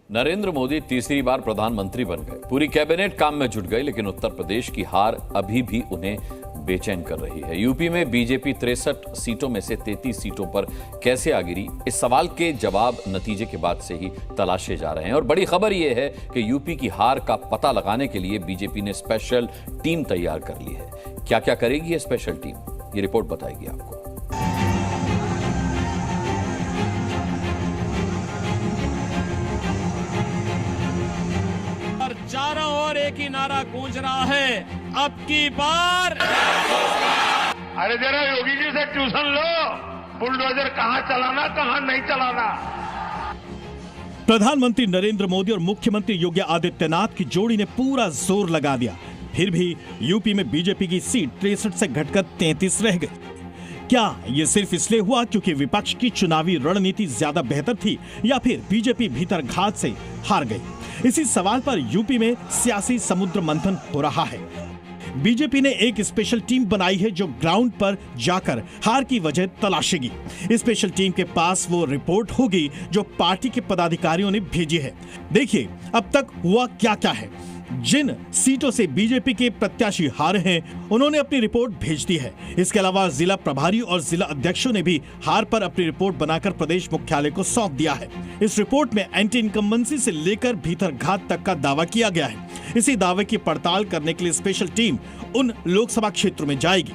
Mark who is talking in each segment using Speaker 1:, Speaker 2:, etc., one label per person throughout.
Speaker 1: नरेंद्र मोदी तीसरी बार प्रधानमंत्री बन गए। पूरी कैबिनेट काम में जुट गई, लेकिन उत्तर प्रदेश की हार अभी भी उन्हें बेचैन कर रही है। यूपी में बीजेपी 63 सीटों में से 33 सीटों पर कैसे आ गिरी, इस सवाल के जवाब नतीजे के बाद से ही तलाशे जा रहे हैं। और बड़ी खबर यह है कि यूपी की हार का पता लगाने के लिए बीजेपी ने स्पेशल टीम तैयार कर ली है। क्या क्या करेगी ये स्पेशल टीम, ये रिपोर्ट बताएगी आपको।
Speaker 2: चारों ओर एक ही नारा गूंज रहा है, अब की बार।
Speaker 3: अरे जरा योगी जी से ट्यूशन लो, बुलडोजर कहां चलाना कहां नहीं चलाना।
Speaker 4: प्रधानमंत्री नरेंद्र मोदी और मुख्यमंत्री योगी आदित्यनाथ की जोड़ी ने पूरा जोर लगा दिया, फिर भी यूपी में बीजेपी की सीट 63 से घटकर 33 रह गई। क्या ये सिर्फ इसलिए हुआ क्योंकि विपक्ष की चुनावी रणनीति ज्यादा बेहतर थी, या फिर बीजेपी भीतर घात से हार गई? इसी सवाल पर यूपी में सियासी समुद्र मंथन हो रहा है। बीजेपी ने एक स्पेशल टीम बनाई है जो ग्राउंड पर जाकर हार की वजह तलाशेगी। स्पेशल टीम के पास वो रिपोर्ट होगी जो पार्टी के पदाधिकारियों ने भेजी है। देखिए अब तक हुआ क्या क्या है। जिन सीटों से बीजेपी के प्रत्याशी हारे हैं, उन्होंने अपनी रिपोर्ट भेज दी है। इसके अलावा जिला प्रभारी और जिला अध्यक्षों ने भी हार पर अपनी रिपोर्ट बनाकर प्रदेश मुख्यालय को सौंप दिया है। इस रिपोर्ट में एंटी इनकम्बेंसी से लेकर भीतर घात तक का दावा किया गया है। इसी दावे की पड़ताल करने के लिए स्पेशल टीम उन लोकसभा क्षेत्रों में जाएगी।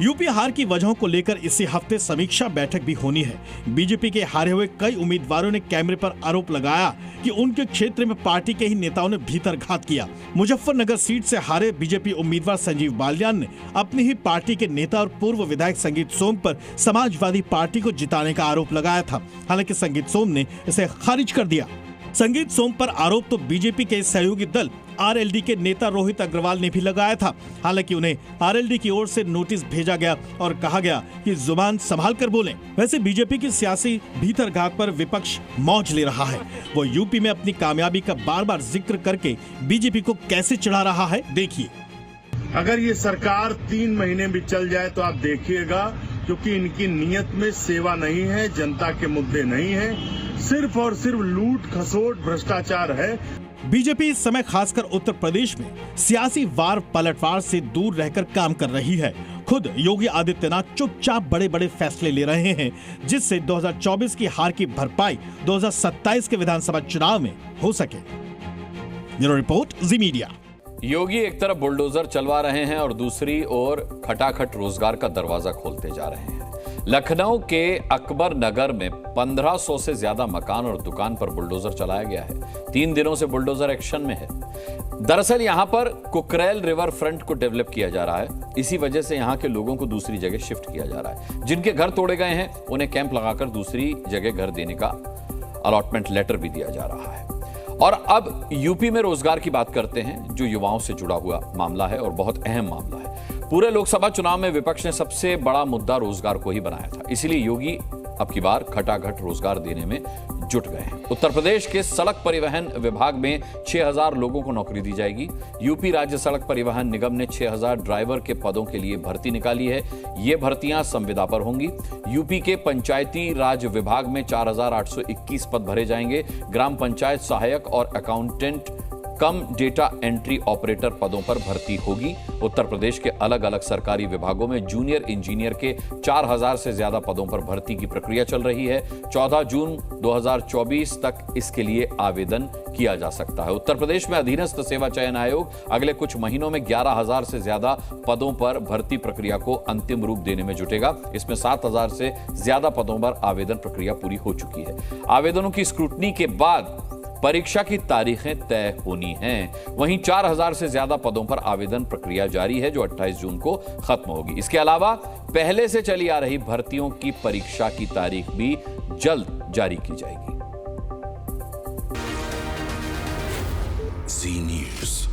Speaker 4: यूपी हार की वजहों को लेकर इसी हफ्ते समीक्षा बैठक भी होनी है। बीजेपी के हारे हुए कई उम्मीदवारों ने कैमरे पर आरोप लगाया कि उनके क्षेत्र में पार्टी के ही नेताओं ने भीतर घात किया। मुजफ्फरनगर सीट से हारे बीजेपी उम्मीदवार संजीव बालियान ने अपनी ही पार्टी के नेता और पूर्व विधायक संगीत सोम पर समाजवादी पार्टी को जिताने का आरोप लगाया था। हालांकि संगीत सोम ने इसे खारिज कर दिया। संगीत सोम पर आरोप तो बीजेपी के सहयोगी दल आरएलडी के नेता रोहित अग्रवाल ने भी लगाया था। हालांकि उन्हें आरएलडी की ओर से नोटिस भेजा गया और कहा गया कि जुबान संभाल कर बोलें। वैसे बीजेपी की सियासी भीतरघात पर विपक्ष मौज ले रहा है। वो यूपी में अपनी कामयाबी का बार बार जिक्र करके बीजेपी को कैसे चढ़ा रहा है, देखिए।
Speaker 3: अगर ये सरकार 3 महीने भी चल जाए तो आप देखिएगा, क्योंकि इनकी नीयत में सेवा नहीं है, जनता के मुद्दे नहीं है, सिर्फ और सिर्फ लूट खसोट भ्रष्टाचार है।
Speaker 4: बीजेपी इस समय खासकर उत्तर प्रदेश में सियासी वार पलटवार से दूर रहकर काम कर रही है। खुद योगी आदित्यनाथ चुपचाप बड़े बड़े फैसले ले रहे हैं, जिससे 2024 की हार की भरपाई 2027 के विधानसभा चुनाव में हो सके। ब्यूरो रिपोर्ट, जी मीडिया।
Speaker 1: योगी एक तरफ बुलडोजर चलवा रहे हैं और दूसरी ओर खटाखट रोजगार का दरवाजा खोलते जा रहे हैं। लखनऊ के अकबर नगर में 1500 से ज्यादा मकान और दुकान पर बुलडोजर चलाया गया है। 3 दिनों से बुलडोजर एक्शन में है। दरअसल यहां पर कुकरेल रिवर फ्रंट को डेवलप किया जा रहा है। इसी वजह से यहां के लोगों को दूसरी जगह शिफ्ट किया जा रहा है। जिनके घर तोड़े गए हैं उन्हें कैंप लगाकर दूसरी जगह घर देने का अलॉटमेंट लेटर भी दिया जा रहा है। और अब यूपी में रोजगार की बात करते हैं, जो युवाओं से जुड़ा हुआ मामला है और बहुत अहम मामला है। पूरे लोकसभा चुनाव में विपक्ष ने सबसे बड़ा मुद्दा रोजगार को ही बनाया था, इसलिए योगी अब की बार खटाखट रोजगार देने में जुट गए हैं। उत्तर प्रदेश के सड़क परिवहन विभाग में 6000 लोगों को नौकरी दी जाएगी। यूपी राज्य सड़क परिवहन निगम ने 6000 ड्राइवर के पदों के लिए भर्ती निकाली है। ये भर्तियां संविदा पर होंगी। यूपी के पंचायती राज विभाग में 4821 पद भरे जाएंगे। ग्राम पंचायत सहायक और अकाउंटेंट कम डेटा एंट्री ऑपरेटर पदों पर भर्ती होगी। उत्तर प्रदेश के अलग अलग सरकारी विभागों में जूनियर इंजीनियर के 4000 से ज्यादा पदों पर भर्ती की प्रक्रिया चल रही है। 14 जून 2024 तक इसके लिए आवेदन किया जा सकता है। उत्तर प्रदेश में अधीनस्थ सेवा चयन आयोग अगले कुछ महीनों में 11000 से ज्यादा पदों पर भर्ती प्रक्रिया को अंतिम रूप देने में जुटेगा। इसमें 7000 से ज्यादा पदों पर आवेदन प्रक्रिया पूरी हो चुकी है। आवेदनों की स्क्रूटनी के बाद परीक्षा की तारीखें तय होनी हैं। वहीं 4000 से ज्यादा पदों पर आवेदन प्रक्रिया जारी है, जो 28 जून को खत्म होगी। इसके अलावा पहले से चली आ रही भर्तियों की परीक्षा की तारीख भी जल्द जारी की जाएगी।
Speaker 5: जी न्यूज़।